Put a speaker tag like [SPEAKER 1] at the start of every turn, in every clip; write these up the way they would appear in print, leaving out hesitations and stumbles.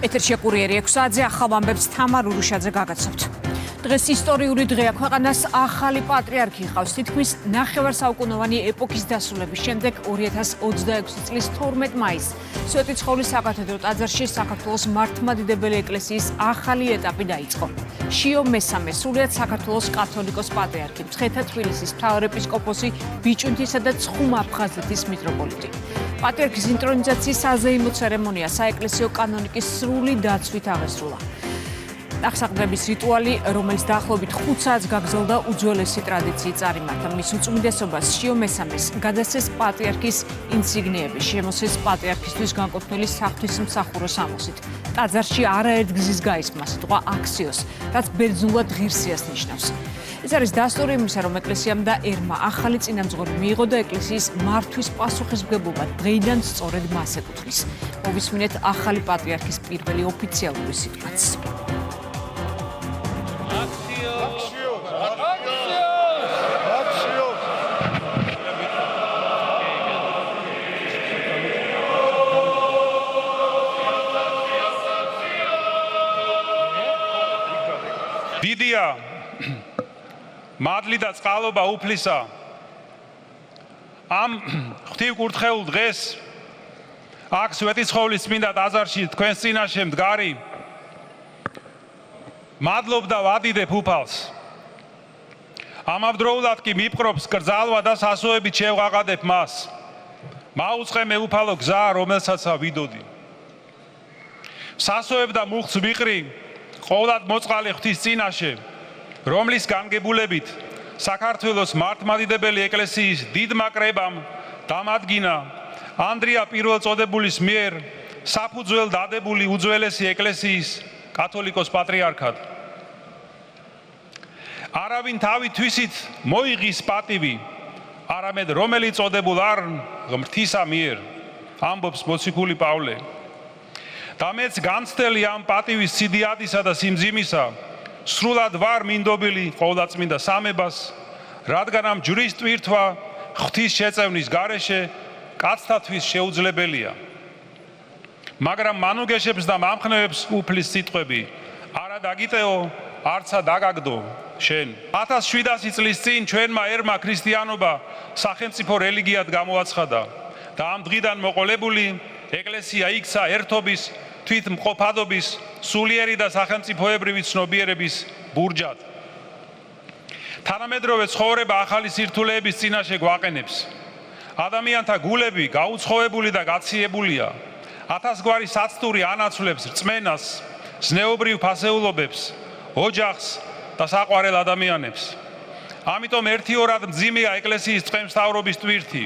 [SPEAKER 1] ეთერშია კურიერი 6 საათზე ახალ ამბებს თამარ ურუშაძე გაგაცნობთ. დღეს ისტორიული დღეა ქვეყანას ახალი პატრიარქი ჰყავს. თითქმის ნახევარსაუკუნოვანი ეპოქის დასრულების შემდეგ 2026 წლის 12 მაისს სვეტიცხოვლის საკათედრო ტაძარში საქართველოს მართლმადიდებელი ეკლესიის ახალი ეტაპი დაიწყო. შიო მესამე სრულიად საქართველოს კათოლიკოს პატრიარქი, მცხეთა თბილისის მთავარეპისკოპოსი, ბიჭუნთისა და ცხუმა აფხაზეთის მიტროპოლიტი. პატრიარქის ინტრონიზაციის საზეიმო ცერემონია საეკლესიო კანონიკის სრული დაცვით აღესრულა. აღსაყდრების რიტუალი, რომელიც დაახლოებით 5 საათს გაგრძელდა, უძველესი ტრადიციით წარიმართა. მის უწმინდესობას შიო მესამეს გადასცეს პატრიარქის ინსიგნიები, შემოსეს პატრიარქისთვის განკუთვნილი საღვთისმსახურო სამოსით. ტაძარში არაერთ გზის გაისმა სიტყვა აქსიოს, რაც ბერძნულად ღირსიას ნიშნავს. ეს არის დასტური იმისა, რომ ეკლესიამ და ერმა ახალი წინამძღოლი მიიღო და ეკლესიის მართვის პასუხისმგებლობა დღეიდან სწორედ მას ეკუთვნის. მოვისმინეთ ახალი პატრიარქის პირველი ოფიციალური სიტყვაც.
[SPEAKER 2] დიდია მადლი და წყალობა უფლისა ამ ღვთივკურთხეულ დღეს აქ სვეტიცხოვლის წმინდა ტაძარში თქვენს წინაშე მდგარი მადლობ და ვადიდებ უფალს. ამავდროულად კი მიპყრობს კრძალვა და სასოებით შევღაღადებ მას. მაუწყე მე უფალო გზა, რომელსაც ვიდოდი. სასოებ და მუხტს ვიყრი ყოვლად მოწყალე ღვთის წინაშე, რომლის განგებულებით საქართველოს მართლმადიდებელი ეკლესიის დიდმა კრებამ დამადგინა ანდრია პირველწოდებულის მიერ საფუძველ დადებული უძველესი ეკლესიის კათოლიკოს პატრიარქად. არავინ თავი თვისით მოიღის პატივი, არამედ რომელი წოდებულ არ ღმრთისა მიერ, ამბობს მოციქული პავლე. და მეც განცდელი ამ პატივის სიდიადისა და სიმძიმისა, სრულად ვარ მინდობილი ყოვლადწმინდა სამებას, რადგან ამ ჯვრის ტვირთვა ღვთის შეწევნის გარეშე კაცთათვის შეუძლებელია. მაგრამ მანუგეშებს და მამხნევებს უფლის სიტყვები, არა დაგიტეო, არცა დაგაგდო შენ. 1700 წლის წინ ჩვენმა ერმა ქრისტიანობა სახელმწიფო რელიგიად გამოაცხადა და ამ დღიდან მოყოლებული ეკლესია იქცა ერთობის, თვითმყოფადობის, სულიერი და სახელმწიფოებრივი ცნობიერების ბურჯად. თანამედროვე ცხოვრება ახალი სირთულეების წინაშე გვაყენებს. ადამიანთა გულები გაუცხოვებული და გაციებულია. ათასგვარი საცდური ანაცვლებს რწმენას, ზნეობრივ ფასეულობებს, ოჯახს და საყვარელ ადამიანებს. ამიტომ ერთიორად მძიმეა ეკლესიის წყემსთავრობის ტვირთი.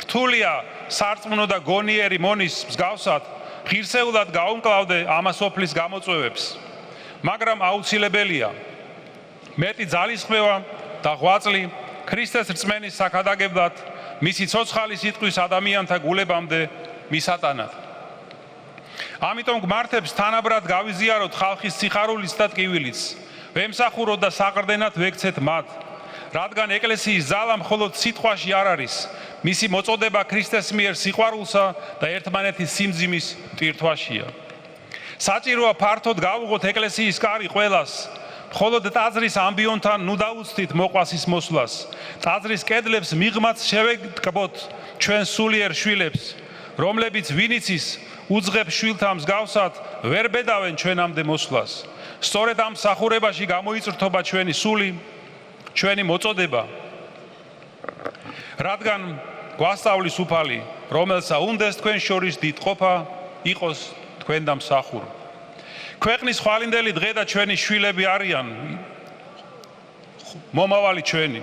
[SPEAKER 2] რთულია სარწმუნო და გონიერი მონის მსგავსად ღირსეულად გაუმკლავდე ამასოფლის გამოწვევებს, მაგრამ აუცილებელია მეტი ძალისხმევა და ღვაწლი ქრისტეს რწმენის საქადაგებლად, მისი ცოცხალი სიტყვის ადამიანთა გულებამდე მისატანად. ამიტომ გმართებს თანაბრად გავიზიაროთ ხალხის სიხარულიც და ტკივილიც, ვემსახუროთ და საყრდენად ვექცეთ მათ, რადგან ეკლესიის ძალა მხოლოდ სიტყვაში არ არის, მისი მოწოდება ქრისტეს მიერ სიყვარულსა და ერთმანეთის სიმძიმის ტვირთვაშია. საჭიროა ფართოდ გავუღოთ ეკლესიის კარი ყველას, მხოლოდ ტაძრის ამბიონთან ნუ დაუცდით მოყვასის მოსვლას. ტაძრის კედლებს მიღმაც შევეკბოთ ჩვენ სულიერ შვილებს, რომლებიც ვინიცის უძღებ შვილთა მსგავსად ვერ ბედავენ ჩვენამდე მოსვლას. სწორედ ამ მსახურებაში გამოიწრთობა ჩვენი სული, ჩვენი მოწოდება. რადგან გვასწავლის უფალი, რომელსა უნდეს თქვენ შორის დიდყოფა იყოს თქვენ და მსახური. ქვეყნის ხვალინდელი დღე და ჩვენი შვილები არიან მომავალი ჩვენი.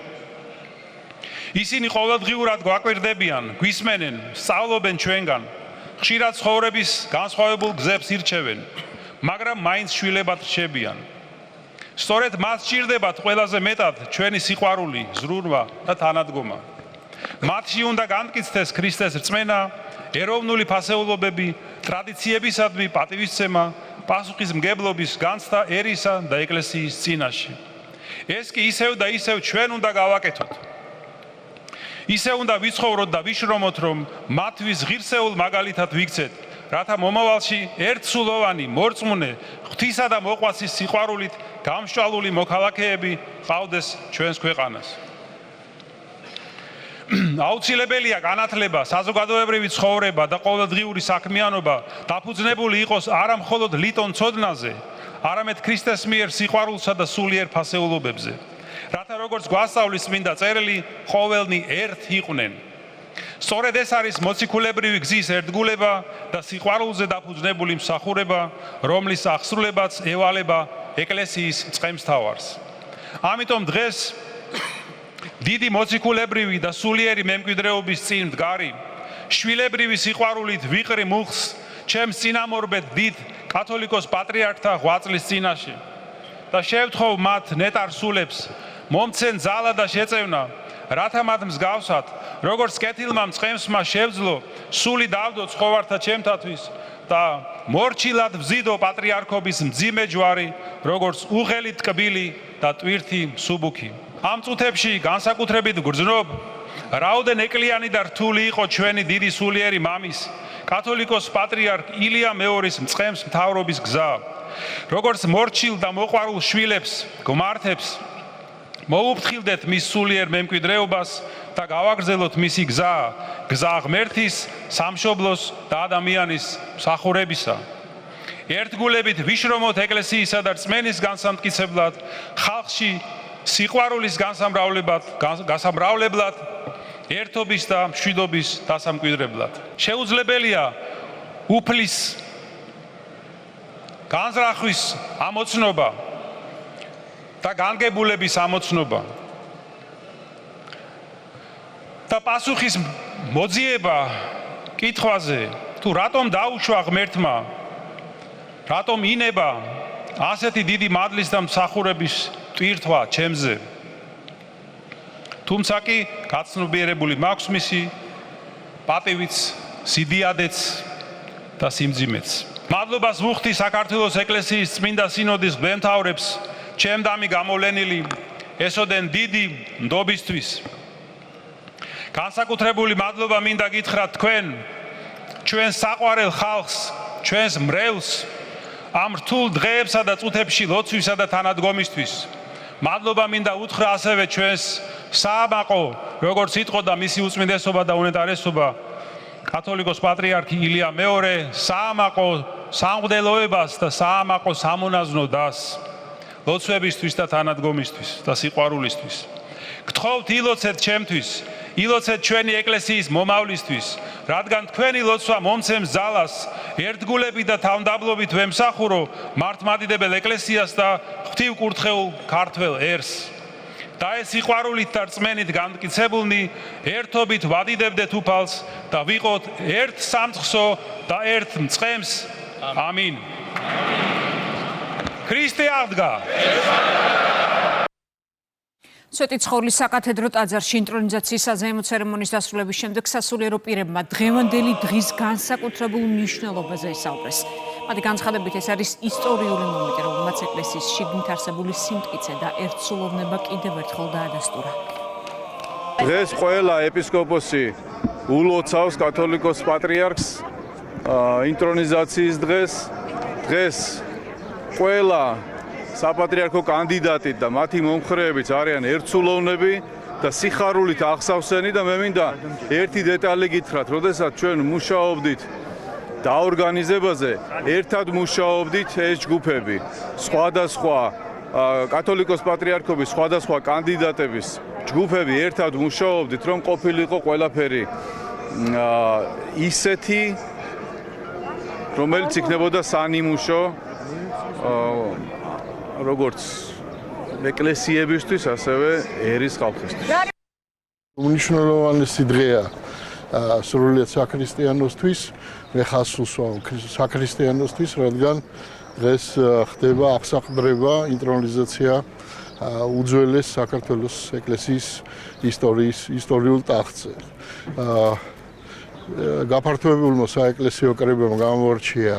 [SPEAKER 2] ისინი ყოველდღიურად გვაკვირდებიან, გვისმენენ, სწავლობენ ჩვენგან, ხშირად ცხოვრების განსხვავებულ გზებს ირჩევენ, მაგრამ მაინც შვილებად რჩებიან. სწორედ მას სჭირდებათ ყველაზე მეტად ჩვენი სიყვარული, ზრუნვა და თანადგომა. მათში უნდა განმტკიცდეს ქრისტეს რწმენა, ეროვნული ფასეულობები, ტრადიციებისადმი პატივისცემა, პასუხისმგებლობის განცდა ერისა და ეკლესიის წინაშე. ეს კი ისევ და ისევ ჩვენ უნდა გავაკეთოთ. ისე უნდა ვიცხოვროთ და ვიშრომოთ, რომ მათთვის ღირსეულ მაგალითად ვიქცეთ, რათა მომავალში ერთსულოვანი, მორწმუნე, ღვთისა და მოყვასის სიყვარულით გამსჭვალული მოქალაქეები ყავდეს ჩვენს ქვეყანას. აუცილებელია განათლება, საზოგადოებრივი ცხოვრება და ყოველდღიური საქმიანობა დაფუძნებული იყოს არა მხოლოდ ლიტონ ცოდნაზე, არამედ ქრისტეს მიერ სიყვარულსა და სულიერ ფასეულობებზე. რათა როგორც გვასწავლის წმინდა წერილი, ყოველნი ერთ იყვნენ. სწორედ ეს არის მოციქულებრივი გზის ერთგულება და სიყვარულზე დაფუძნებული მსახურება, რომლის აღსრულებაც ევალება ეკლესიის წყემსთავარს. ამიტომ დღეს დიდი მოციქულებრივი და სულიერი მემკვიდრეობის წინ მდგარი, შვილებრივი სიყვარულით ვიყრი მუხს ჩემს წინამორბედ დიდ კათოლიკოს პატრიარქთა ღვაწლის წინაშე და შევთხოვ მათ ნეტარ სულებს მომცენ ძალა და შეწევნა, რათა მათ მსგავსად, როგორც კეთილმა მწყემსმა შევძლო, სული დავდო ცხოვართა ჩემთათვის და მორჩილად ვზიდო პატრიარქობის მძიმე ჯვარი, როგორც უღელი ტკბილი და ტვირთი მსუბუქი. ამ წუთებში განსაკუთრებით გრძნობ, რაოდენ ეკლიანი და რთული იყო ჩვენი დიდი სულიერი მამის, კათოლიკოს პატრიარქ ილია მეორის მწყემს მთავრობის გზა. როგორც მორჩილ და მოყვარულ შვილებს გმართებს, მოუფრთხილდეთ მის სულიერ მემკვიდრეობას და გავაგრძელოთ მისი გზა, გზა ღმერთის, სამშობლოს და ადამიანის მსახურებისა. ერთგულებით ვიშრომოთ ეკლესიისა და რწმენის განსამტკიცებლად, ხალხში სიყვარულის გასამრავლებლად, ერთობის და მშვიდობის დასამკვიდრებლად. შეუძლებელია უფლის განზრახვის ამოცნობა და განგებულების ამოცნობა და პასუხის მოძიება კითხვაზე, თუ რატომ დაუშვა ღმერთმა, რატომ ინება ასეთი დიდი მადლის და მსახურების ტვირთვა ჩემზე. თუმცა კი გაცნობიერებული მაქვს მისი პატივიც, სიდიადეც და სიმძიმეც. მადლობას ვუხდი საქართველოს ეკლესიის წმინდა სინოდის მღვდელმთავრებს, ჩემდამი გამოვლენილი ესოდენ დიდი ნდობისთვის. განსაკუთრებული მადლობა მინდა გითხრათ თქვენ, ჩვენს საყვარელ ხალხს, ჩვენს მრევლს, ამ რთულ დღეებსა და წუთებში ლოცვისა და თანადგომისთვის. მადლობა მინდა უთხრა ასევე ჩვენს საამაყო, როგორც იტყოდა მისი უწმინდესობა და უნეტარესობა, კათოლიკოს პატრიარქი ილია მეორე, საამაყო სამღვდელოებას და საამაყო სამონაზვნო დას, ლოცვებისთვის და თანადგომისთვის და სიყვარულისთვის. გთხოვთ ილოცეთ ჩემთვის, ილოცეთ ჩვენი ეკლესიის მომავლისთვის, რადგან თქვენი ლოცვა მომცემს ძალას, ერთგულებით და თავმდაბლობით ვემსახურო მართლმადიდებელ ეკლესიას და ღვთივკურთხეულ ქართველ ერს. და ეს სიყვარულით და რწმენით განმტკიცებულნი ერთობით ვადიდებდეთ უფალს და ვიყოთ ერთ სამწყსო და ერთ მწყემს. ამინ. ქრისტე აღდგა.
[SPEAKER 1] სვეტი ცხოვრლის საკათედრო ტაძარში ინტრონიზაციის საზეიმო ცერემონიის დასრულების შემდეგ სასულიერო პირებმა დღევანდელი დღის განსაკუთრებულ მნიშვნელობაზე ისაუბრეს. მათი განცხადებით ეს არის ისტორიული მომენტი, რომელმაც ეკლესიის შიგნით არსებული სიმტკიცე და ერთსულოვნება კიდევ ერთხელ დაადასტურა.
[SPEAKER 3] დღეს ყველა ეპისკოპოსი ულოცავს კათოლიკოს პატრიარქს ინტრონიზაციის დღეს. დღეს ყველა საპატრიარქო კანდიდატი და მათი მომხრეებიც არიან ერთსულოვნები და სიხარულით აღსავსენი და მე მინდა ერთი დეტალი გითხრათ, როდესაც ჩვენ მუშაობდით დაორგანიზებაზე, ერთად მუშაობდით ეს ჯგუფები, სხვადასხვა კათოლიკოს პატრიარქობის სხვადასხვა კანდიდატების ჯგუფები ერთად მუშაობდით, რომ ყოფილიყო ყველაფერი ისეთი, რომელიც იქნებოდა სანიმუშო როგორც ეკლესიებისთვის, ასევე ერის ხალხისთვის.
[SPEAKER 4] უნიშნულოვანესი დღეა სრულიად საქრისტიანოსთვის, მე ხაზს უსვამ საქრისტიანოსთვის, რადგან დღეს ხდება აღსაყდრება, ინტრონიზაცია უძველეს საქართველოს ეკლესიის ისტორიულ ტახტზე. გაფართოებულმა საეკლესიო კრებამ გამოარჩია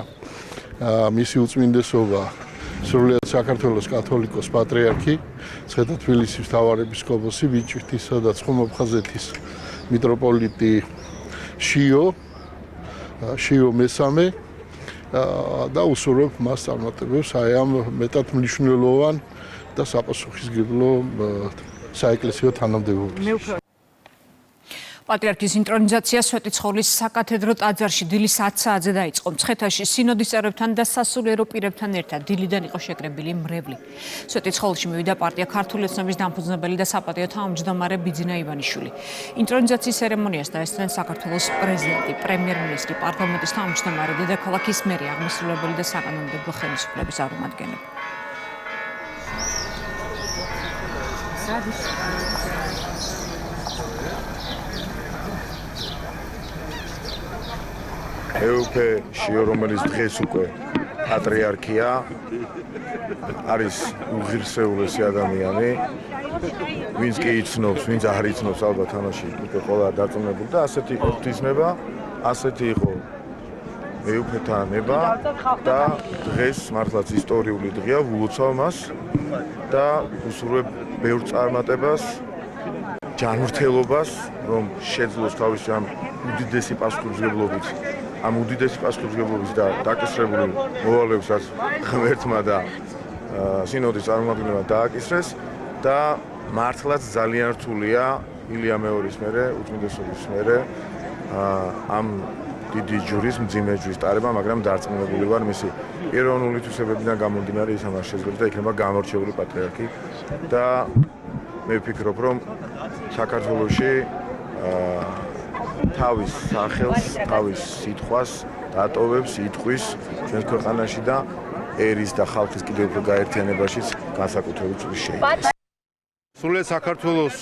[SPEAKER 4] მისი უწმინდესობა სრულიად საქართველოს კათოლიკოს პატრიარქი, ცხეთა თბილისის მთავარეპისკოპოსი, ბიჭვინთისა და ცხუმ-აფხაზეთის მიტროპოლიტი შიო შიო მესამე და უსურვებ მას წარმატებებს აი ამ მეტად მნიშვნელოვან და საპასუხისმგებლო საეკლესიო თანამდებობაზე.
[SPEAKER 1] პატრიარქის ინტრონიზაცია სვეტიცხოვლის საკათედრო ტაძარში დილის 10 საათზე დაიწყო. მცხეთაში სინოდის წევრებთან და სასულიერო პირებთან ერთად დილიდან იყო შეკრებილი მრევლი. სვეტიცხოვლში მივიდა პარტია ქართული ეთნობის დამფუძნებელი და საპატიო თავმჯდომარე ბიძინა ივანიშვილი. ინტრონიზაციის ცერემონიას დაესწრნენ საქართველოს პრეზიდენტი, პრემიერ-მინისტრი, პარლამენტის თავმჯდომარე, დედაქალაქის მერი, აღმასრულებელი და საკანონმდებლო ხელისუფლების წარმომადგენლები.
[SPEAKER 5] ეუფე შიო, რომელიც დღეს უკვე პატრიარქია, არის უღირსეულესი ადამიანი, ვინც კი იცნობს, ვინც არ იცნობს, ალბათ ამაში უკვე ყველა დარწმუნებული და ასეთი იყო ღვთისმება, ასეთი იყო ეუფეთა ნება და დღეს მართლაც ისტორიული დღეა, ვულოცავ მას და უსურვებ ბევრ წარმატებას, ჯანმრთელობას, რომ შეძლოს თავისი ამ უდიდესი პასუხისმგებლობით ამ უდიდესი პასუხისმგებლობის და დაკისრებული მოვალეებს, რაც ღმერთმა და სინოდის წარმომადგენლებმა დააკისრეს და მართლაც ძალიან რთულია ილია მეორის მერე, უწმინდესობის მერე ამ დიდი ჯურის, მძიმე ჯურის ტარება, მაგრამ დარწმუნებული ვარ მისი ეროვნული თვისებებიდან გამომდინარე ის ამას შეძლებს და იქნება გამორჩეული პატრიარქი და მე ვფიქრობ, რომ საქართველოში თავის სახელს, თავის სიტყვას დატოვებს, იტყვის ჩვენს ქვეყანაში და ერის და ხალხის კიდევ უფრო გაერთიანებაშიც განსაკუთრებით წვლილი შეიტანს.
[SPEAKER 3] სრულიად საქართველოს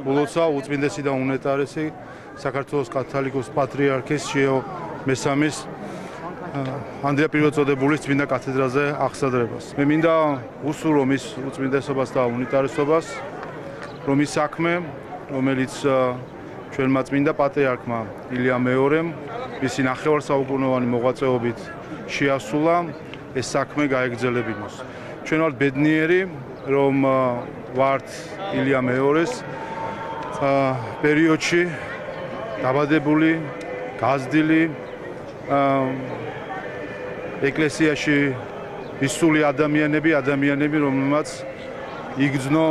[SPEAKER 3] ულოცავ უწმინდესი და უნეტარესი საქართველოს კათოლიკოს პატრიარქის შიო მესამის ანდრია პირველწოდებულის წმინდა კათედრაზე აღსადრებას. მე მინდა უსურვო მის უწმინდესობას და უნეტარესობას, რომ ის საქმე, რომელიც ჩვენმა წმინდა პატრიარქმა ილია მეორემ მისი ნახევარსაუკუნოვანი მოღვაწეობით შეასრულა, ეს საქმე გაეგრძელებინოს. ჩვენ ვართ ბედნიერი, რომ ვართ ილია მეორეს პერიოდში დაბადებული, გაზრდილი, ეკლესიაში ისული ადამიანები, რომელმაც იგრძნო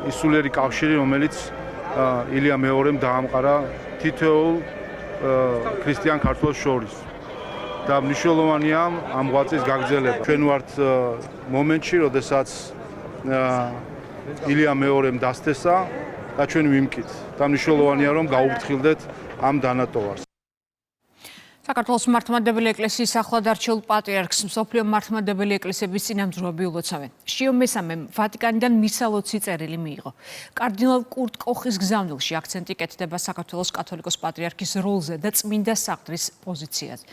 [SPEAKER 3] ისულიერი კავშირი, რომელიც ილია მეორემ დაამყარა თითოეულ ქრისტიან ქართველს შორის. და მნიშვნელოვანია ამ ღვაწლის გაგრძელება. ჩვენ ვართ მომენტში, როდესაც ილია მეორემ დასთესა და ჩვენ ვიმკით. და მნიშვნელოვანია, რომ გაუფრთხილდეთ ამ დანატოვარს.
[SPEAKER 1] საქართველოს მართლმადიდებელი ეკლესიის ახლად არჩეულ პატრიარქს მსოფლიო მართლმადიდებელი ეკლესიების წინამძღვრები ულოცავენ. შიო მესამემ ვატიკანიდან მისალოცი წერილი მიიღო. კარდინალ კურტ კოხის გზავნილში აქცენტი კეთდება საქართველოს კათოლიკოს პატრიარქის როლზე და წმინდა საყდრის პოზიციაზე.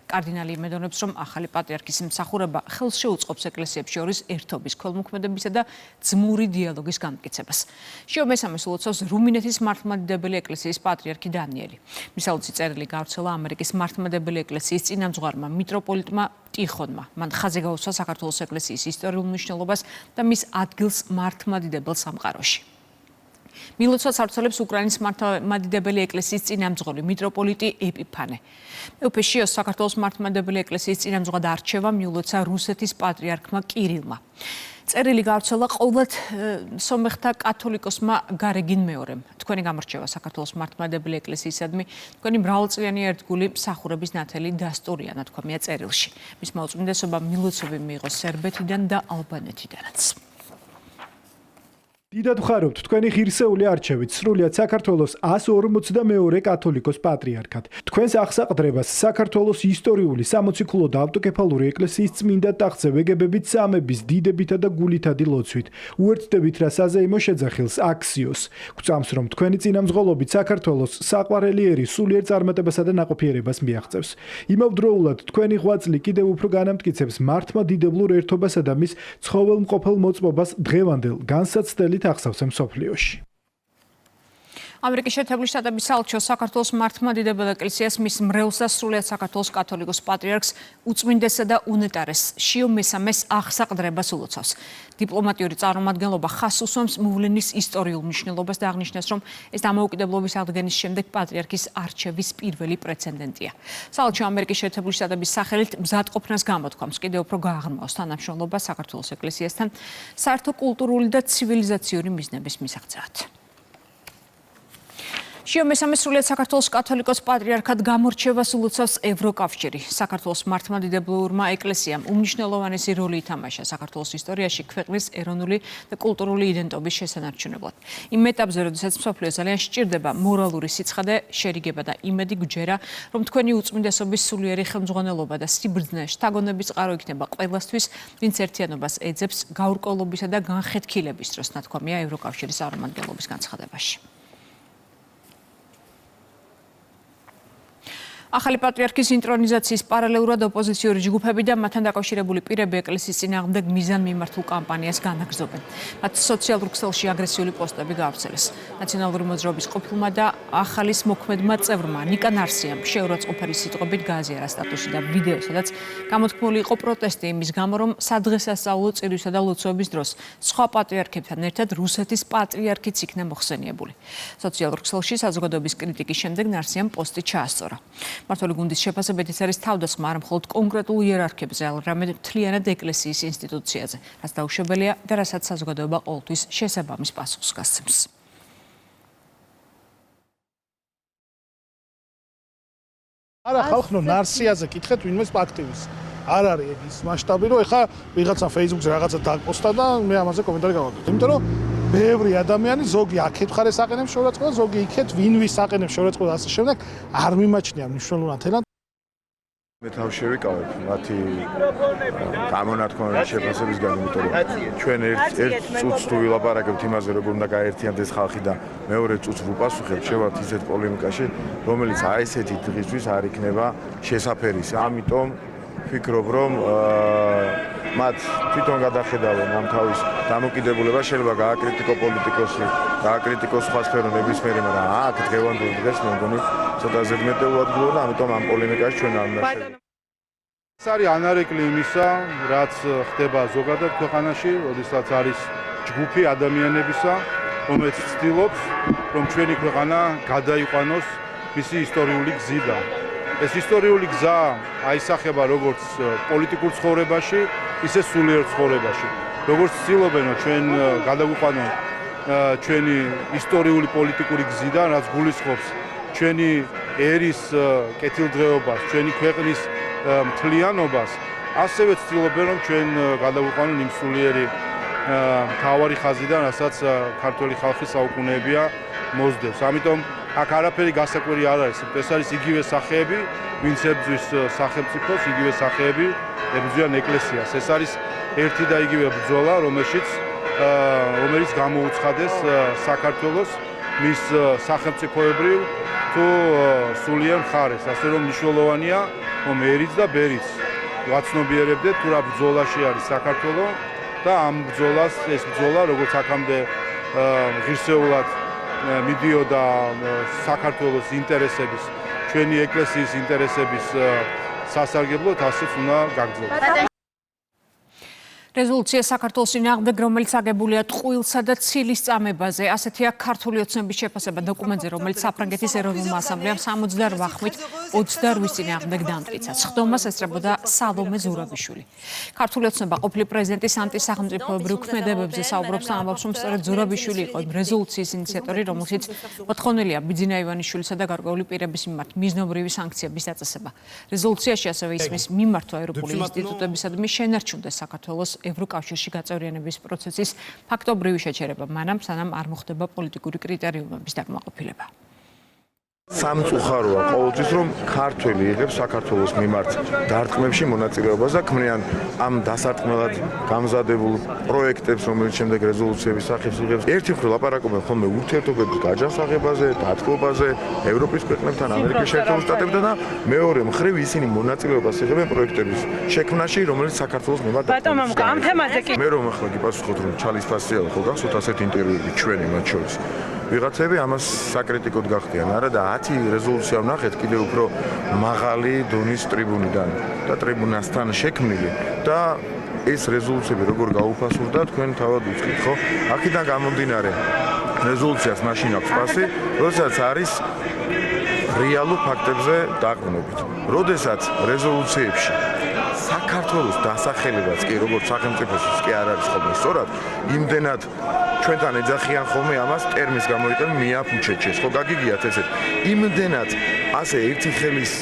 [SPEAKER 1] კარდინალი იმედოვნებს, რომ ახალი პატრიარქის მსახურება ხელს შეუწყობს ეკლესიებს შორის ერთობის, ქველმოქმედებისა და ძმური დიალოგის განმტკიცებას. შიო მესამეს ულოცავს რუმინეთის მართლმადიდებელი ეკლესიის პატრიარქი დანიელი. მისალოცი წერილი გავრცელა ამერიკის მართლმადიდებელი ეკლესიის წინამძღვარმა მიტროპოლიტმა ტიხონმა. მან ხაზი გაუსვა საქართველოს ეკლესიის ისტორიულ მნიშვნელობას და მის ადგილს მართლმადიდებელ სამყაროში. მილოცვას ავრცელებს უკრაინის მართლმადიდებელი ეკლესიის წინამძღვარი მიტროპოლიტი ეპიფანე. ეუფეშიოს საქართველოს მართლმადიდებელი ეკლესიის წინამძღვრად არჩევა მიულოცა რუსეთის პატრიარქმა კირილმა. წერილი გავრცელა ყოველთ სომეხთა კათოლიკოსმა გარეგინ მეორემ. თქვენი გამორჩევა საქართველოს მართლმადიდებელი ეკლესიისადმი თქვენი მრავალწლიანი ერთგული მსახურების ნათელი დასტურია, ნათქვამია წერილში. მისმა უწმინდესობამ მილოცვები მიიღო სერბეთიდან და ალბანეთიდანაც.
[SPEAKER 6] დიდად ვხარობთ თქვენი ღირსეული არჩევით სრულიად საქართველოს 142 კათოლიკოს პატრიარქად. თქვენს აღსაყდრებას საქართველოს ისტორიული სამოციქულო და ავტოკეფალური ეკლესიის წმინდა ტახტზე ვეგებებით სამების დიდებითა და გულითადი ლოცვით. უერთდებით რა საზეიმო შეძახილს აქსიოს. გვწამს რომ თქვენი წინამძღოლობით საქართველოს საყვარელი სულიერ წარმატებასა და ნაყოფიერებას მიაღწევს. იმავდროულად თქვენი ღვაწლი კიდევ უფრო განამტკიცებს მართლმადიდებლურ ერთობასა და მის ცხოველმყოფელ მოწმობას დღევანდელ განსაცდელი ახსავსე მსოფლიოში.
[SPEAKER 1] ამერიკის შეერთებული შტატების საელჩო საქართველოს მართლმადიდებელ ეკლესიას მის მრევლს და სრულიად საქართველოს კათოლიკოს პატრიარქს უწმინდესსა და უნეტარეს შიო მესამეს აღსაყდრებას ულოცავს. დიპლომატიური წარმომადგენლობა ხაზს უსვამს მოვლენის ისტორიულ მნიშვნელობას და აღნიშნავს, რომ ეს დამოუკიდებლობის აღდგენის შემდეგ პატრიარქის არჩევის პირველი პრეცედენტია. საელჩო ამერიკის შეერთებული შტატების სახელით მზადყოფნას გამოთქვამს, კიდევ უფრო გააღრმავოს თანამშრომლობა საქართველოს ეკლესიასთან საერთო კულტურული და ცივილიზაციური მიზნების მისაღწევად. შიო მესამე სრულიად საქართველოს კათოლიკოს პატრიარქად გამორჩევას ულოცავს ევროკავშირი. საქართველოს მართლმადიდებლურმა ეკლესიამ უმნიშვნელოვანესი როლი ითამაშა საქართველოს ისტორიაში ქვეყნის ეროვნული და კულტურული იდენტობის შესანარჩუნებლად. იმ ეტაპზე, როდესაც მსოფლიო ძალიან სჭირდება მორალური სიცხადე, შერიგება და იმედი გვჯერა, რომ თქვენი უწმინდესობის სულიერი ხელმძღვანელობა და სიბრძნე შთაგონების წყარო იქნება ყველასთვის, ვინც ერთიანობას ეძებს გაურკვევლობისა და განხეთქილების დროს, ნათქვამია ევროკავშირის წარმომადგენლობის განცხადებაში. ახალი პატრიარქის ინტრონიზაციის პარალელურად ოპოზიციური ჯგუფები და მათთან დაკავშირებული პირები ეკლესიის წინააღმდეგ მიზანმიმართულ კამპანიას განაგრძობენ. მათ სოციალურ ქსელში აგრესიული პოსტები გაავრცელეს. ნაციონალური მოძრაობის ყოფილმა და ახალის მოქმედმა წევრმა ნიკა ნარსიამ შეურაცხყოფელი სიტყვებით გააზიარა სტატუსი და ვიდეო, სადაც გამოთქმული იყო პროტესტი იმის გამო, რომ სადღესასწაულო წირვისა და ლოცვების დროს სხვა პატრიარქებთან ერთად რუსეთის პატრიარქიც იქნა მოხსენიებული. სოციალურ ქსელში საზოგადოების კრიტიკის შემდეგ ნარსიამ პოსტი ჩაასწორა. მმართველი გუნდის შეფასებით ეს არის თავდასხმა არა მხოლოდ კონკრეტულ იერარქებზე, არამედ მთლიანად ეკლესიის ინსტიტუციაზე, რაც დაუშვებელია და რასაც საზოგადოება ყოველთვის შესაბამის პასუხს გასცემს.
[SPEAKER 7] არა ხალხო ნარსიაზე კითხეთ ვინმეს აქტივისტს. არ არის ის მასშტაბი, რომ ეხა ვიღაცა Facebook-ზე რაღაცა დაგპოსტა და მე ამაზე კომენტარი გავაკეთე. იმიტომ რომ ბევრი ადამიანი ზოგი აქეთ ხარეს აყენებს შეურაცხყოფას, ზოგი იქეთ ვინვის აყენებს შეურაცხყოფას ასე შემდეგ არ მიმაჩნია მნიშვნელოვნად თელად.
[SPEAKER 5] მე თავში ვიკავებ მათი გამონათქვამების შეფასებისგან, იმიტომ რომ ჩვენ ერთ წუთს თუ ვილაპარაკებთ იმაზე, როგორ უნდა გაერთიანდეს ხალხი და მეორე წუთს ვუპასუხებთ, შევართ ისეთ პოლემიკაში, რომელიც აი ესეთი დღისთვის არ იქნება შესაფერისი. ამიტომ ვფიქრობ, რომ მათ თვითონ გადახედავენ ამ თავის დამოკიდებულება, შეიძლება გააკრიტიკო პოლიტიკოსი, გააკრიტიკო სხვა სფერო ნებისმიერი, მაგრამ აქ დღევანდელ დღეს მე მგონი ცოტა ზედმეტეულად გულოდა, ამიტომ ამ პოლემიკაში ჩვენ არ უნდა შევიდეთ.
[SPEAKER 3] ეს არის ანარეკლი იმისა, რაც ხდება ზოგადად ქვეყანაში, როდესაც არის ჯგუფი ადამიანებისა, რომელიც ცდილობს, რომ ჩვენი ქვეყანა გადაიყვანოს მისი ისტორიული გზიდან. ეს ისტორიული გზა აისახება როგორც პოლიტიკურ ცხოვრებაში, ისე სულიერ ცხოვრებაში. როგორც ცდილობენ ჩვენ გადავიყვანოთ ჩვენი ისტორიული პოლიტიკური გზიდან, რაც გულისხმობს ჩვენი ერის კეთილდღეობას, ჩვენი ქვეყნის მთლიანობას, ასევე ცდილობენ რომ ჩვენ გადავიყვანოთ იმ სულიერი მთავარი ხაზიდან, რასაც ქართული ხალხი საუკუნეებია მოსდევს. ამიტომ აქ არაფერი გასაკვირი არ არის. ეს არის იგივე სახეები, ვინც ებრძვის სახელმწიფოს, იგივე სახეები ებრძვიან ეკლესიას. ეს არის ერთი და იგივე ბრძოლა, რომელიც გამოუცხადეს საქართველოს მის სახელმწიფოებრივ თუ სულიერ მხარეს. ასე რომ მნიშვნელოვანია, რომ ერიც და ბერიც ვაცნობიერებდეთ თუ რა ბრძოლაში არის საქართველო და ამ ბრძოლას, ეს ბრძოლა როგორც აქამდე ღირსეულად მიდიოდა საქართველოს ინტერესების, ჩვენი ეკლესიის ინტერესების სასარგებლოდ, ასეც უნდა გაგრძელდეს.
[SPEAKER 1] რეზოლუცია საქართველოს წინააღმდეგ, რომელიც აგებულია ტყუილსა და ცილის წამებაზე, ასეთია ქართული ოცნების შეფასება დოკუმენტზე, რომელიც საფრანგეთის ეროვნულმა ასამბლეამ 68-ით 28 წინააღმდეგ დამტკიცა. სხდომას ესწრებოდა სალომე ზურაბიშვილი. ქართული ოცნება ყოფილი პრეზიდენტის ანტისახელმწიფოებრივ ქმედებებზე საუბრობს და ამბობს, რომ სწორედ ზურაბიშვილი იყო იმ რეზოლუციის ინიციატორი, რომელშიც მოთხოვნილია ბიძინა ივანიშვილისა და გარკვეული პირების მიმართ მიზნობრივი სანქციების დაწესება. რეზოლუციაში ასევე ისმის მიმართვა ევროპული ინსტიტუტებისადმი შენარჩუნდეს საქართველოს ევროკავშირში გაწევრიანების პროცესის ფაქტობრივი შეჩერება, მანამ სანამ არ მოხდება პოლიტიკური კრიტერიუმების დაკმაყოფილება.
[SPEAKER 5] სამწუხაროა ყოველთვის, რომ ქართველი იღებს საქართველოს მიმართ დარტყმებში მონაწილეობას და ქმნიან ამ დასარტყმელად გამზადებულ პროექტებს, რომელიც შემდეგ რეზოლუციების სახეს იღებს. ერთი მხრივ ლაპარაკობენ ხოლმე ურთიერთობების გაჯანსაღებაზე, დათბობაზე, ევროპის ქვეყნებთან, ამერიკის შეერთებულ შტატებთან და მეორე მხრივ ისინი მონაწილეობას იღებენ პროექტების შექმნაში, რომელიც საქართველოს მიმართ
[SPEAKER 8] ბატონო, ამ თემაზე კი
[SPEAKER 5] მე რომ ახლა გიპასუხოთ, რომ ჩალის ფასია ხო გახსოვთ ასეთ ინტერვიუები ჩვენი მათ შორის. ვიღაცები ამას საკრიტიკოდ გახდიან. არა და 10 რეზოლუცია ვნახეთ კიდევ უფრო მაღალი დონის ტრიბუნიდან და ტრიბუნასთან შექმნილი და ეს რეზოლუციები როგორ გაუფასურდა თქვენ თავად უცხით, ხო? აქედან გამომდინარე რეზოლუციას მაშინ აქვს ფასი, როდესაც არის რეალურ ფაქტებზე დაყრდნობით. როდესაც რეზოლუციებში საქართველოს დასახელებაც კი როგორც სახელმწიფოშიც კი არ არის ხოლმე სწორად, იმდენად ჩვენთან ეძახიან ხოლმე ამას ტერმინს გამოიყენებენ მიაფუჩეჩეს, ხო გაგიგიათ ესეთ. იმდენად ასე ერთი ხელის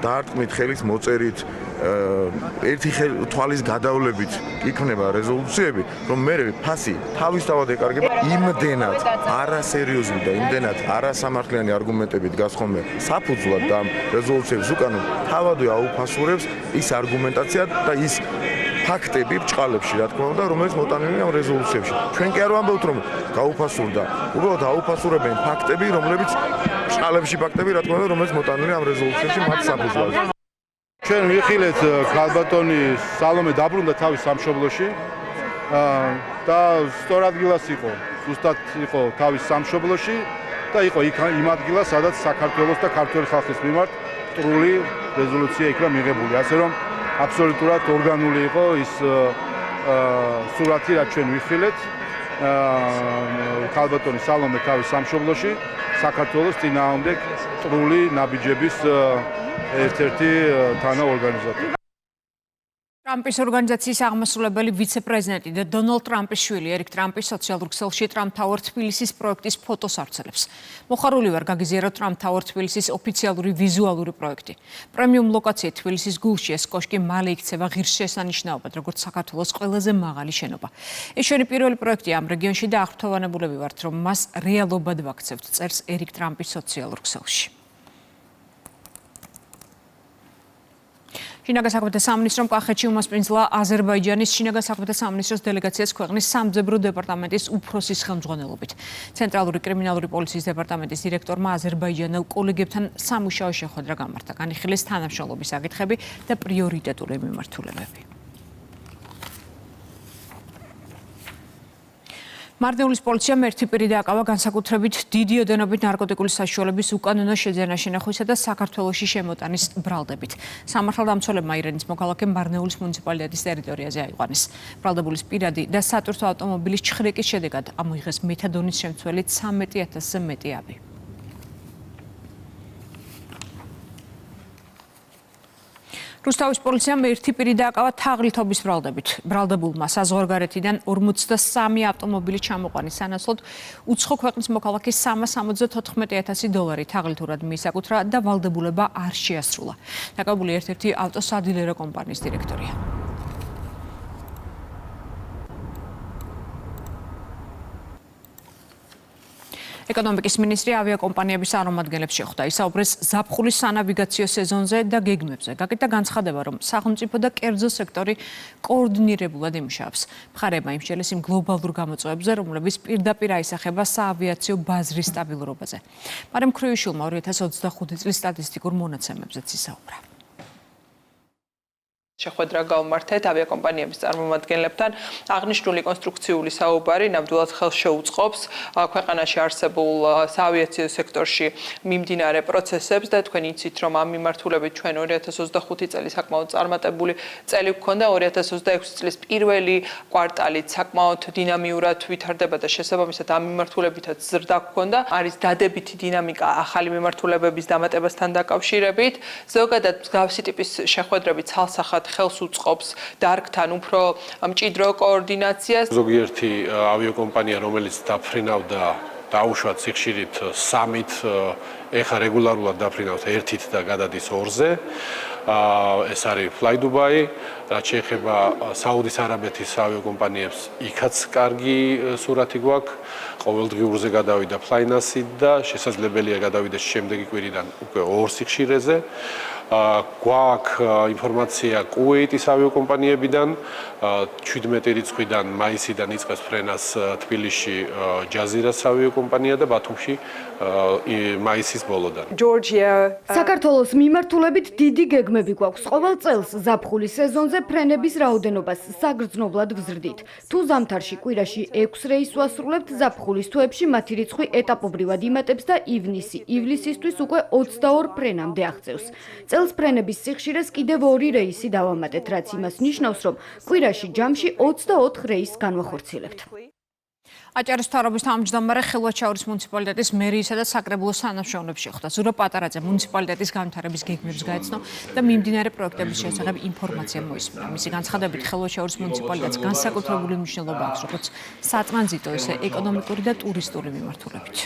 [SPEAKER 5] დაარტყმით, ხელის მოწერით, ერთი თვალის გადავლებით იქნება რეზოლუციები, რომ მე ფასი თავისთავად ეკარგება იმდენად არასერიოზული და იმდენად არასამართლიანი არგუმენტებით გასხომე საფუძვლად და რეზოლუციების უკანონ თავადვე აუფასურებს ის არგუმენტაცია და ის ფაქტები ბჭყალებში, რა თქმა უნდა, რომელიც მოტანილია ამ რეზოლუციებში. ჩვენ კი არ ვამბობთ, რომ გაუფასურდა, უბრალოდ აუფასურებენ ფაქტები, რომლებიც ბჭყალებში ფაქტები, რა თქმა უნდა, რომელიც მოტანილია ამ რეზოლუციებში მათ საფუძვლად.
[SPEAKER 3] ჩვენ ვიხილეთ ქალბატონი სალომე დაბრუნდა თავის სამშობლოში და სწორ ადგილას იყო, ზუსტად იყო თავის სამშობლოში და იყო იმ ადგილას, სადაც საქართველოს და ქართული ხალხის მიმართ მტრული რეზოლუცია იქნა მიღებული. ასე რომ აბსოლუტურად ორგანული იყო ის სურათი, რაც ჩვენ ვიხილეთ ქალბატონი სალომე თავის სამშობლოში საქართველოს წინააღმდეგ მტრული ნაბიჯების ერთ-ერთი თანაორგანიზატორი.
[SPEAKER 1] ტრამპის ორგანიზაციის აღმასრულებელი ვიცე-პრეზიდენტი და დონალდ ტრამპის შვილი ერიკ ტრამპი სოციალურ ქსელში Trump Tower თბილისის პროექტის ფოტოს ავრცელებს. მოხარული ვარ გაგიზიარო Trump Tower თბილისის ოფიციალური ვიზუალური პროექტი. პრემიუმ ლოკაცია თბილისის გულში ეს კოშკი მალე იქცევა ღირსშესანიშნაობად, როგორც საქართველოს ყველაზე მაღალი შენობა. ეს ჩვენი პირველი პროექტია ამ რეგიონში და აღფრთოვანებულები ვართ, რომ მას რეალობად ვაქცევთ, წერს ერიკ ტრამპი სოციალურ ქსელში. შინაგან საქმეთა სამინისტრომ კახეთში უმასპინძლა აზერბაიჯანის შინაგან საქმეთა სამინისტროს დელეგაციას ქვეყნის სამძებრო დეპარტამენტის უფროსის ხელმძღვანელობით. ცენტრალური კრიმინალური პოლიციის დეპარტამენტის დირექტორმა აზერბაიჯანელ კოლეგებთან სამუშაო შეხვედრა გამართა. განიხილეს თანამშრომლობის საკითხები და პრიორიტეტული მიმართულებები. მარნეულის პოლიციამ ერთი პირი დააკავა განსაკუთრებით დიდი ოდენობით ნარკოტიკული საშუალების უკანონო შეძენა-შენახვისა და საქართველოში შემოტანის ბრალდებით. სამართალდამცველებმა ირანის მოქალაქე მარნეულის მუნიციპალიტეტის ტერიტორიაზე აიყვანეს. ბრალდებულის პირადი და სატვირთო ავტომობილის ჩხრეკის შედეგად ამოიღეს მეთადონის შემცველი 13,000-ზე მეტი აბი. რუსთავის პოლიციამ ერთი პირი დააკავა თაღლითობის ბრალდებით. ბრალდებულმა საზღვარგარეთიდან 43 ავტომობილი ჩამოყვანის სანაცვლოდ უცხო ქვეყნის მოქალაქის $374,000 თაღლითურად მიისაკუთრა და ვალდებულება არ შეასრულა. დაკავებული ერთ-ერთი ავტოსადილერო კომპანიის დირექტორია. ეკონომიკის მინისტრი ავიაკომპანიების წარმომადგენლებს შეხვდა. ისაუბრეს ზაფხულის სანავიგაციო სეზონზე და გეგმებზე. გაკეთდა განცხადება, რომ სახელმწიფო და კერძო სექტორი კოორდინირებულად იმუშავებს. მხარეებმა იმსჯელეს იმ გლობალურ გამოწვევებზე, რომლებიც პირდაპირ აისახება საავიაციო ბაზრის სტაბილურობაზე. მარიამ ქრუიშვილმა 2025 წლის სტატისტიკურ მონაცემებზეც ისაუბრა.
[SPEAKER 8] შეხვედრა გავმართეთ ავიაკომპანიების წარმომადგენლებთან. აღნიშნული კონსტრუქციული საუბარი ნამდვილად ხელს შეუწყობს ქვეყანაში არსებულ საავიაციო სექტორში მიმდინარე პროცესებს და თქვენ იცით, რომ ამ მიმართულებით ჩვენ 2025 წელი საკმაოდ წარმატებული წელი გვქონდა. 2026 წლის პირველი კვარტალით საკმაოდ დინამიურად ვითარდება და შესაბამისად ამ მიმართულებითაც ზრდა გვქონდა. არის დადებითი დინამიკა ახალი მიმართულებების დამატებასთან დაკავშირებით. ზოგადად მსგავსი ტიპის შეხვედრები ცალსახად ხელს უწყობს დარგთან უფრო მჭიდრო კოორდინაციას.
[SPEAKER 9] ზოგიერთი ავიაკომპანია, რომელიც დაფრინავდა დაუშვათ სიხშირით 3-ით, ეხა რეგულარულად დაფრინავთ 1-ით და გადადის 2-ზე. ეს არის Fly Dubai, რაც შეეხება საუდის არაბეთის ავიაკომპანიებს, იქაც კარგი სურათი გვაქვს. ყოველდღიურზე გადავიდა Flynas-ი და შესაძლებელია გადავიდეს შემდეგი კვირიდან უკვე 2 სიხშირეზე. გვაქვს ინფორმაცია კუვეიტის ავიაკომპანიებიდან 17 რიცხვიდან მაისიდან იწყებს ფრენას თბილისში ჯაზირას ავიაკომპანია და ბათუმში მაისის მარტის ბოლოდან.
[SPEAKER 10] საქართველოს მიმართულებით დიდი გეგმები გვაქვს. ყოველ წელს ზაფხულის სეზონზე ფრენების რაოდენობას საგრძნობლად ვზრდით. თუ ზამთარში კვირაში 6 რეისს ვასრულებთ, ზაფხულის თვეებში მათი რიცხვი ეტაპობრივად იმატებს და ივლისისთვის უკვე 22 ფრენამდე აღწევს. წელს ფრენების სიხშირეს კიდევ 2 რეისი დავამატეთ, რაც იმას ნიშნავს, რომ კვირაში ჯამში 24 რეისს განვახორციელებთ.
[SPEAKER 1] აჭარის მთავრობის თავმჯდომარე ხილვაჩაურის მუნიციპალიტეტის მერიისა და საკრებულოს თანამშრომლებს შეხვდა. ზურაბ პატარაძე მუნიციპალიტეტის განვითარების გეგმებს გაეცნო და მიმდინარე პროექტების შესახებ ინფორმაცია მოისმინა. მისი განცხადებით, ხილვაჩაურის მუნიციპალიტეტს განსაკუთრებული მნიშვნელობა აქვს როგორც სატრანზიტო, ისე ეკონომიკური და ტურისტული მიმართულებით.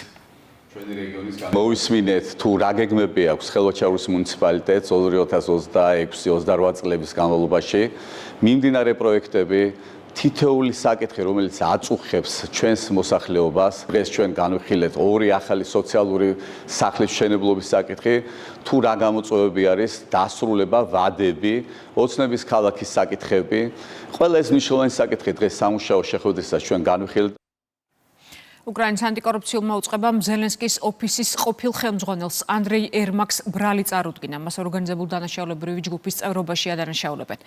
[SPEAKER 11] მოვისმინეთ თუ რა გეგმები აქვს ხილვაჩაურის მუნიციპალიტეტს 2026-28 წლების განმავლობაში. მიმდინარე პროექტები თითოეული საკითხი, რომელიც აწუხებს ჩვენს მოსახლეობას, დღეს ჩვენ განვიხილეთ 2 ახალი სოციალური სახლის მშენებლობის საკითხი, თუ რა გამოწვევები არის, დასრულება, ვადები, ოცნების ქალაქის საკითხები, ყველა ეს მნიშვნელოვანი საკითხი დღეს სამუშაო შეხვედრისას ჩვენ განვიხილეთ.
[SPEAKER 1] უკრაინის ანტიკორუფციულმა უწყებამ ზელენსკის ოფისის ყოფილ ხელმძღვანელს ანდრეი ერმაკს ბრალი წარუდგინა. მას ორგანიზებულ დანაშაულებრივი ჯგუფის წევრობაში ადანაშაულებენ.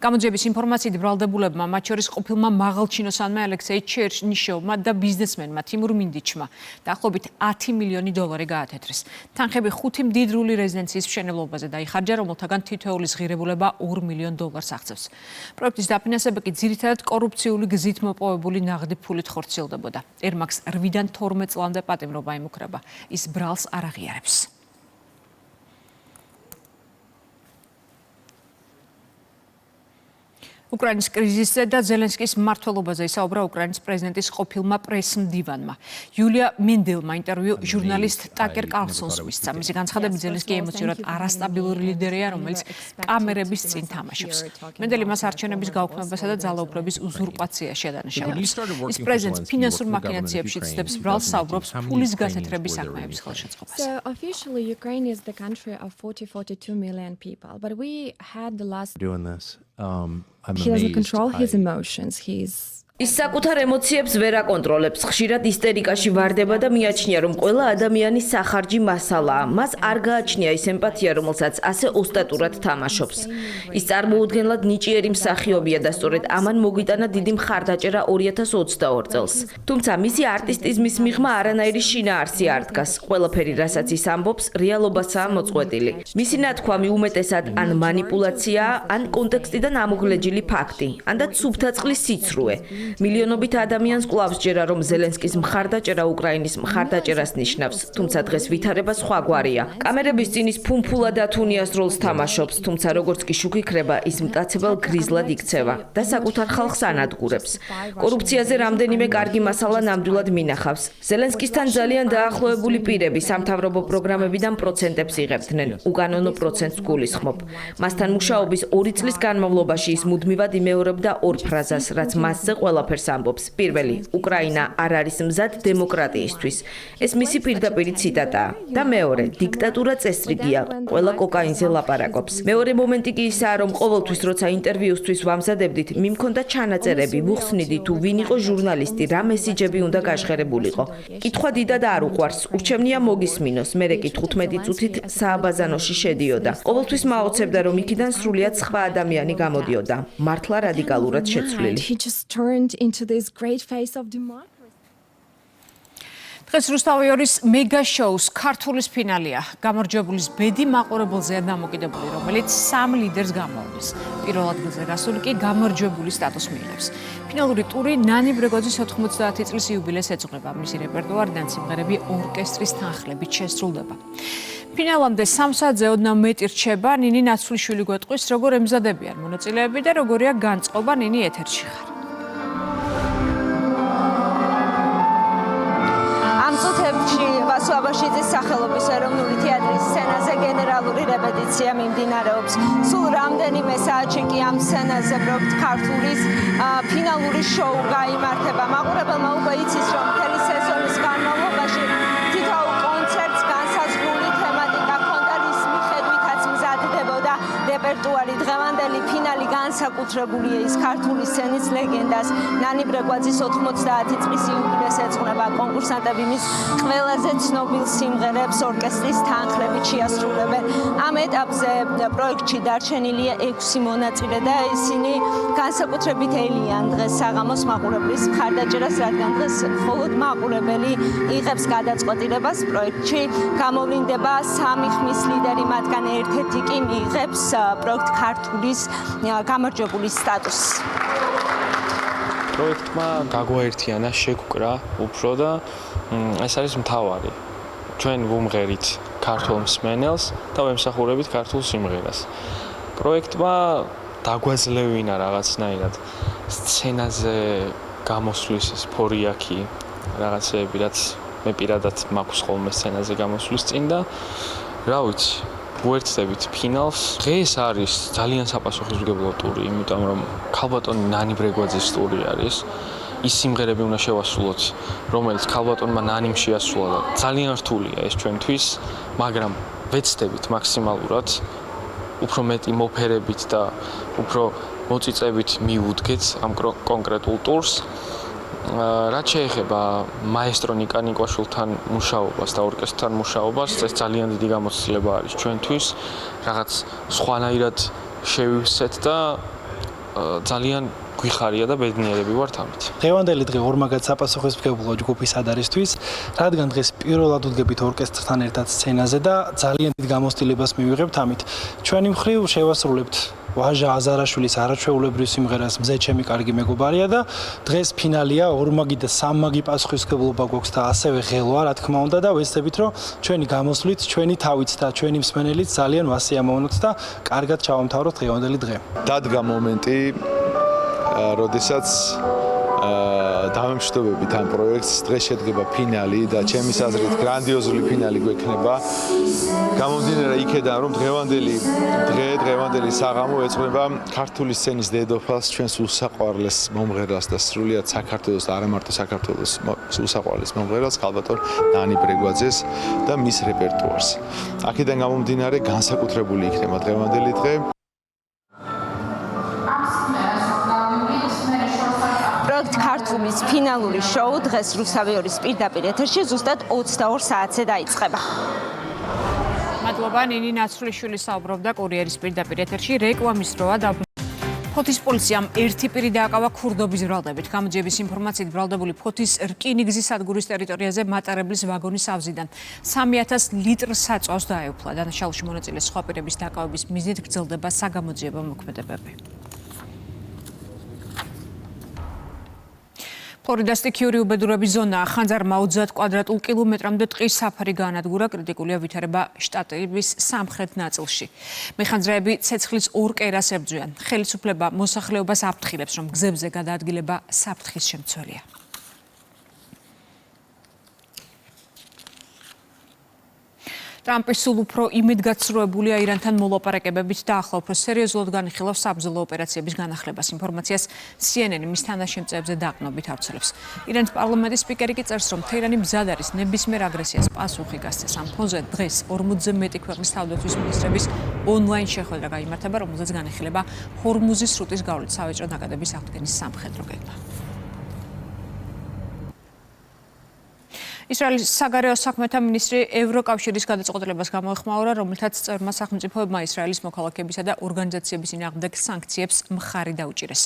[SPEAKER 1] გამოძიების ინფორმაციით ბრალდებულებმა, მათ შორის ყოფილმა მაღალჩინოსანმა ალექსეი ჩერნიშოვმა და ბიზნესმენმა თიმურ მინდიჩმა დაახლოებით 10 მილიონი დოლარი გაათეთრეს. თანხები 5 მდიდრული რეზიდენციის მშენებლობაზე დაიხარჯა, რომელთაგან თითოეულის ღირებულება 2 მილიონ დოლარს აღწევს. პროექტის დაფინანსება კი ძირითადად კორუფციული გზით მოპოვებული ნაღდი ფულით ხორციელდებოდა. ერმაკს 8-დან 12 წლამდე პატიმრობა ემუქრება. ის ბრალს არ აღიარებს. უკრაინის კრიზისზე და ზელენსკის მმართველობაზე ისაუბრა უკრაინის პრეზიდენტის ყოფილმა პრესმდივანმა. იულია მენდელმა ინტერვიუ ჟურნალისტ ტაკერ კარლსონს მისცა. მისი განცხადებით, ზელენსკი ემოციურად არასტაბილური ლიდერია, რომელიც კამერების წინ თამაშობს. მენდელი მას არჩევნების გაუქმებასა და ძალაუფლების უზურპაციაში ადანაშაულებს. ის პრეზიდენტს ფინანსურ მაქინაციებში ცდებს ბრალს, საუბრობს ფულის გათეთრების საქმეების ხელშეწყობას.
[SPEAKER 12] So officially Ukraine is the country of 42 million people, but we had the last
[SPEAKER 13] doing this.
[SPEAKER 12] He doesn't control his emotions.
[SPEAKER 14] ის საკუთარ ემოციებს ვერ აკონტროლებს, ხშირად ისტერიკაში ვარდება და მიაჩნია, რომ ყველა ადამიანის სახარჯი მასალაა. მას არ გააჩნია ის ემპათია, რომელსაც ასე ოსტატურად თამაშობს. ის წარმოუდგენლად ნიჭიერი მსახიობია და სწორედ ამან მოგიტანა დიდი მხარდაჭერა 2022 წელს. თუმცა მისი არტისტიზმის მიღმა არანაირი შინაარსი არ დგას. ყველაფერი, რასაც ის ამბობს, რეალობასაა მოწყვეტილი. მისი ნათქვამი უმეტესად ან მანიპულაციაა, ან კონტექსტიდან ამოღლეჯილი ფაქტი, ანდა სუფთაწყლის სიცრუე. მილიონობით ადამიანს კვლავს ჯერა, რომ ზელენსკის მხარდაჭერა უკრაინის მხარდაჭერას ნიშნავს, თუმცა დღეს ვითარება სხვაგვარია. კამერების წინ ის ფუმფულად ათუნიას როლს თამაშობს, თუმცა როგორც კი შუქიქრება, ის მტაცებელ გრიზლად იქცევა და საკუთარ ხალხს ანადგურებს. კორუფციაზე რამდენიმე კარგი მასალა ნამდვილად მინახავს. ზელენსკისთან ძალიან დაახლოებული პირები სამთავრობო პროგრამებიდან პროცენტებს იღებდნენ, უკანონო პროცენტს გულისხმობ. მასთან მუშაობის 2 წლის განმავლობაში ის მუდმივად იმეორებდა 2 ფრაზას, რაც მასზე ყველაფერს ამბობს. პირველი, უკრაინა არ არის მზად დემოკრატიისთვის. ეს მისი პირდაპირი ციტატაა. და მეორე, დიქტატურა წესრიგია, ყველა კოკაინზე ლაპარაკობს. მეორე მომენტი კი ისაა, რომ ყოველთვის როცა ინტერვიუსთვის ვამზადებდით, მიმქონდა ჩანაწერები, ვუხსნიდი თუ ვინ იყო ჟურნალისტი, რა მესიჯები უნდა გაჟღერებულიყო. კითხვა დიდად არ უყვარს, ურჩევნია მოგისმინოს, მერე კი 15 წუთით სააბაზანოში შედიოდა. ყოველთვის მაოცებდა, რომ იქიდან სრულიად სხვა ადამიანი გამოდიოდა, მართლა რადიკალურად შეცვლილი.
[SPEAKER 12] into this great face of democracy.
[SPEAKER 1] დღეს რუსთავიორის მეგა შოუს ქართულის ფინალია. გამარჯვებულის ბედი მაყურებელზეა დამოკიდებული, რომელიც 3 ლიდერს გამოუვლის. პირველ ადგილზე გასული კი გამარჯვებული სტატუსს მიიღებს. ფინალური ტური ნანი ბრეგოძის 90 წლის იუბილეს ეძღვნება. მისი რეპერტუარიდან სიმღერები ორკესტრის თანხლებით შესრულდება. ფინალამდე 3 საათზე ოდნავ მეტი რჩება. ნინი ნაცვლიშვილი გვეტყვის, როგორ ემზადებიან მონაწილეები და როგორია განწყობა ნინი ეთერში ხარ.
[SPEAKER 15] ამ წუთებში ვასილაბაშიძის სახელობის ეროვნული თეატრის სცენაზე გენერალური რეპეტიცია მიმდინარეობს. სულ რამდენიმე საათში კი ამ სცენაზე პროექტ ქართულის ფინალური შოუ გაიმართება. მაყურებელმა უკვე იცის, რომ მთელი სეზონის განმავლობაში თითოეულ კონცერტს განსაზღვრული თემატიკა ჰქონდა, რის მიხედვითაც მზადდებოდა რეპერტუარი დღევანდელი ფინალი განსაკუთრებულია ის ქართული სცენის ლეგენდას ნანი ბრეგვაძის 90 წლის იუბილეს ეძღვნება კონკურსანტები მის ყველაზე ცნობილ სიმღერებს ორკესტრის თანხლებით შეასრულებენ ამ ეტაპზე პროექტში დარჩენილია 6 მონაწილე და ისინი განსაკუთრებით ელიან დღეს საღამოს მაყურებლის მხარდაჭერას, რადგან დღეს მხოლოდ მაყურებელი იღებს გადაწყვეტილებას პროექტში. გამოვლინდება 3 ხმის ლიდერი, მათგან ერთ-ერთი კი მიიღებს პროექტ ქართულის გამარჯვებულის სტატუსს.
[SPEAKER 13] პროექტმა გაგვაერთიანა, შეგვკრა უფრო და ეს არის მთავარი. ჩვენ ვუმღერით ქართულ მსმენელს და ვემსახურებით ქართულ სიმღერას. პროექტმა დაგვაძლევინა რაღაცნაირად სცენაზე გამოსვლის ეს ფორიაქი რაღაცეები, რაც მე პირადად მაქვს ხოლმე სცენაზე გამოსვლის წინ და რა ვიცი, ვუერთდებით ფინალს. დღეს არის ძალიან საპასუხისმგებლო ტური, იმიტომ რომ ქალბატონი ნანი ბრეგვაძის ტური არის. ის სიმღერები უნდა შევასრულოთ, რომელიც ქალბატონმა ნანიმ შეასრულა და ძალიან რთულია ეს ჩვენთვის, მაგრამ ვეცდებით მაქსიმალურად უფრო მეტი მოფერებით და უფრო მოწიწებით მივუდგეთ ამ კონკრეტულ ტურს. რაც შეეხება მაესტრო ნიკა ნიკვაშვილთან მუშაობას და ორკესტრთან მუშაობას, ეს ძალიან დიდი გამოცდილება არის ჩვენთვის. რაღაც სხვანაირად შევივსეთ და ძალიან გვიხარია და ბედნიერები ვართ ამით.
[SPEAKER 16] დღევანდელი დღე ორმაგად საპასუხისმგებლო ჯგუფის ადარისთვის, რადგან დღეს პირველად ვდგებით ორკესტრთან ერთად სცენაზე და ძალიან დიდ გამოცდილებას მივიღებთ ამით. ჩვენი მხრივ შევასრულებთ ვაჟა აზარაშვილის არაჩვეულებრივ სიმღერას მზე ჩემი კარგი მეგობარია და დღეს ფინალია, ორმაგი და სამმაგი პასუხისმგებლობა გვაქვს და ასევე ღელვა, რა თქმა უნდა და ვეცდებით, რომ ჩვენი გამოსვლით, ჩვენი თავით და ჩვენი მსმენელით ძალიან ვასიამოვნოთ და კარგად ჩავამთავროთ დღევანდელი დღე.
[SPEAKER 17] დადგა მომენტი, როდესაც დავემშვიდობებით ამ პროექტს, დღეს შედგება ფინალი და ჩემის აზრით გრანდიოზული ფინალი გვექნება. გამომდინარე იქედან, რომ დღევანდელი საღამო ეძღვნება ქართული სცენის დედოფალს, ჩვენს უსაყვარლეს მომღერალს და სრულიად საქართველოს და არა მარტო საქართველოს უსაყვარლეს მომღერალს, ქალბატონ ნანი ბრეგვაძეს და მის რეპერტუარს. აქედან გამომდინარე განსაკუთრებული იქნება დღევანდელი დღე.
[SPEAKER 15] ქართულის ფინალური შოუ დღეს რუსთავის პირდაპირ ეთერში ზუსტად 22 საათზე დაიწყება.
[SPEAKER 1] მადლობა ნინი ნაცვლიშვილი საუბრობდა კურიერის პირდაპირ ეთერში რეკლამის დროა და ფოთის პოლიციამ ერთი პირი დააკავა ქურდობის ბრალდებით. გამოძიების ინფორმაციით ბრალდებული ფოთის რკინიგზის სადგურის ტერიტორიაზე მატარებლის ვაგონის ავზიდან 3000 ლიტრ საწვავს დაეუფლა. დანაშაულში მონაწილე სხვა პირების დაკავების მიზნით გრძელდება საგამოძიებო მოქმედებები. ფლორიდას სტიქიური უბედურების ზონაა. ხანძარმა 30 კვადრატულ კილომეტრამდე ტყის საფარი გაანადგურა. კრიტიკულია ვითარება შტატის სამხრეთ ნაწილში. მეხანძრეები ცეცხლის 2 კერას ებრძვიან. ხელისუფლება მოსახლეობას აფრთხილებს, რომ გზებზე გადაადგილება საფრთხის შემცველია. ტრამპი სულ უფრო იმედგაცრუებულია ირანთან მოლაპარაკებებით და ახლა უფრო სერიოზულად განიხილავს საბრძოლო ოპერაციების განახლებას. ინფორმაციას CNN მის თანაშემწეებზე დაყნობით ავრცელებს. ირანის პარლამენტის სპიკერი კი წერს, რომ თეირანი მზად არის ნებისმიერ აგრესიას პასუხი გასცეს. ამ ფონზე დღეს 40-ზე მეტი ქვეყნის თავდაცვის მინისტრების ონლაინ შეხვედრა გაიმართა, რომელზეც განიხილება ჰორმუზის სრუტის გავლით სავაჭრო ნაკადების აღდგენის სამხედრო გეგმა. ისრაელის საგარეო საქმეთა მინისტრი ევროკავშირის გადაწყვეტილებას გამოეხმაურა, რომელთაც წევრმა სახელმწიფოებმა ისრაელის მოქალაქეებისა და ორგანიზაციების წინააღმდეგ სანქციებს მხარი დაუჭირეს.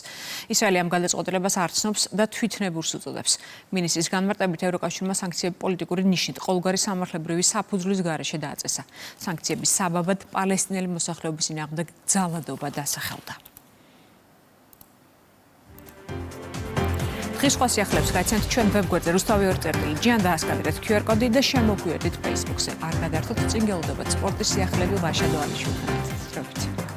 [SPEAKER 1] ისრაელი ამ გადაწყვეტილებას არ ცნობს და თვითნებურს უწოდებს. მინისტრის განმარტებით ევროკავშირმა სანქციები პოლიტიკური ნიშნით ყოველგვარი სამართლებრივი საფუძვლის გარეშე დააწესა. სანქციების საბაბად პალესტინელი მოსახლეობის წინააღმდეგ ძალადობა დასახელდა. დღის სხვა სიახლეებს გაიცანთ ჩვენ ვებგვერდზე rustavi.rt-ში და ასკადრეთ QR კოდი და შემოგვიერთდით Facebook-ზე. არ გადაართოთ წინ გელოდებათ სპორტის სიახლეები ვაშა დოანიშვილთან.